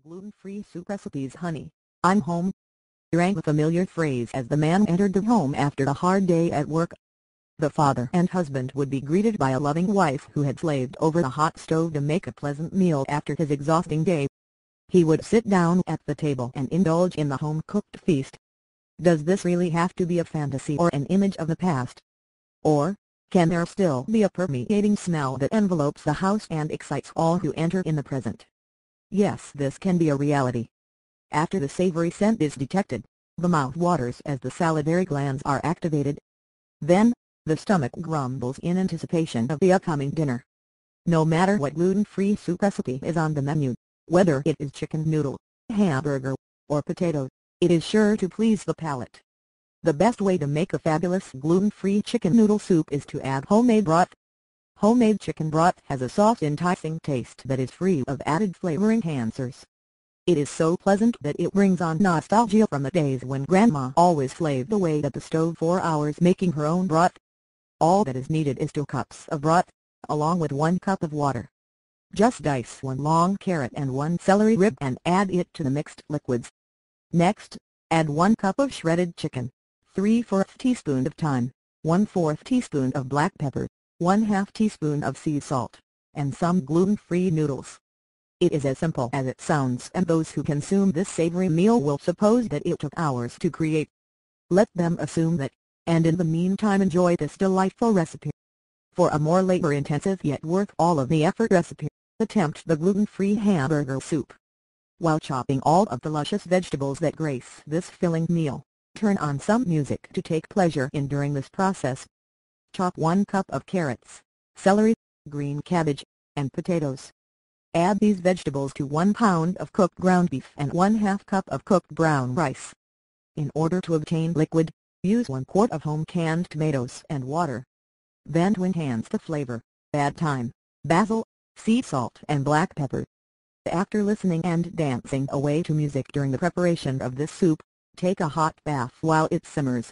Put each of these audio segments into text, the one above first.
Gluten-free soup recipes. Honey, I'm home, rang the familiar phrase as the man entered the home after a hard day at work. The father and husband would be greeted by a loving wife who had slaved over the hot stove to make a pleasant meal after his exhausting day. He would sit down at the table and indulge in the home-cooked feast. Does this really have to be a fantasy or an image of the past? Or, can there still be a permeating smell that envelopes the house and excites all who enter in the present? Yes, this can be a reality. After the savory scent is detected, the mouth waters as the salivary glands are activated. Then, the stomach grumbles in anticipation of the upcoming dinner. No matter what gluten-free soup recipe is on the menu, whether it is chicken noodle, hamburger, or potato, it is sure to please the palate. The best way to make a fabulous gluten-free chicken noodle soup is to add homemade broth. Homemade chicken broth has a soft, enticing taste that is free of added flavor enhancers. It is so pleasant that it brings on nostalgia from the days when Grandma always slaved away at the stove for hours making her own broth. All that is needed is 2 cups of broth, along with 1 cup of water. Just dice 1 long carrot and 1 celery rib and add it to the mixed liquids. Next, add 1 cup of shredded chicken, 3/4 teaspoon of thyme, 1/4 teaspoon of black pepper, 1/2 teaspoon of sea salt, and some gluten-free noodles. It is as simple as it sounds, and those who consume this savory meal will suppose that it took hours to create. Let them assume that, and in the meantime enjoy this delightful recipe. For a more labor-intensive yet worth all of the effort recipe, attempt the gluten-free hamburger soup. While chopping all of the luscious vegetables that grace this filling meal, turn on some music to take pleasure in during this process. Chop 1 cup of carrots, celery, green cabbage, and potatoes. Add these vegetables to 1 pound of cooked ground beef and 1/2 cup of cooked brown rice. In order to obtain liquid, use 1 quart of home canned tomatoes and water. Then, to enhance the flavor, add thyme, basil, sea salt and black pepper. After listening and dancing away to music during the preparation of this soup, take a hot bath while it simmers.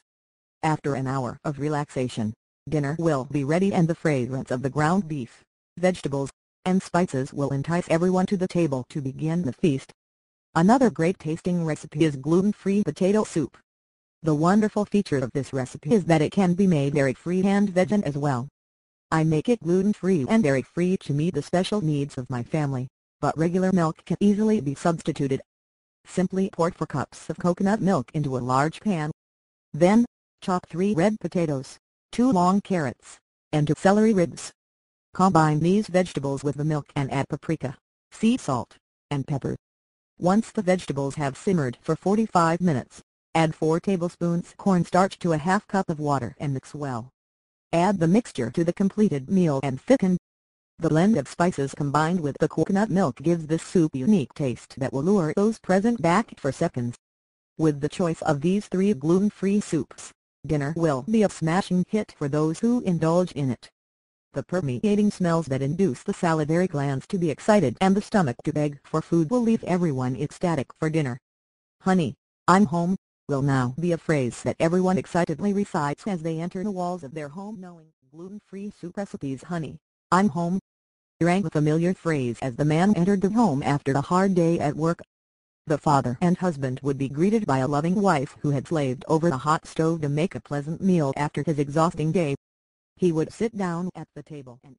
After an hour of relaxation, dinner will be ready and the fragrance of the ground beef, vegetables, and spices will entice everyone to the table to begin the feast. Another great tasting recipe is gluten-free potato soup. The wonderful feature of this recipe is that it can be made dairy-free and vegan as well. I make it gluten-free and dairy-free to meet the special needs of my family, but regular milk can easily be substituted. Simply pour 4 cups of coconut milk into a large pan. Then, chop 3 red potatoes, 2 long carrots, and 2 celery ribs. Combine these vegetables with the milk and add paprika, sea salt, and pepper. Once the vegetables have simmered for 45 minutes, add 4 tablespoons cornstarch to a 1/2 cup of water and mix well. Add the mixture to the completed meal and thicken. The blend of spices combined with the coconut milk gives this soup unique taste that will lure those present back for seconds. With the choice of these 3 gluten-free soups, dinner will be a smashing hit for those who indulge in it. The permeating smells that induce the salivary glands to be excited and the stomach to beg for food will leave everyone ecstatic for dinner. "Honey, I'm home" will now be a phrase that everyone excitedly recites as they enter the walls of their home knowing gluten-free soup recipes. "Honey, I'm home" rang the familiar phrase as the man entered the home after a hard day at work. The father and husband would be greeted by a loving wife who had slaved over the hot stove to make a pleasant meal after his exhausting day. He would sit down at the table and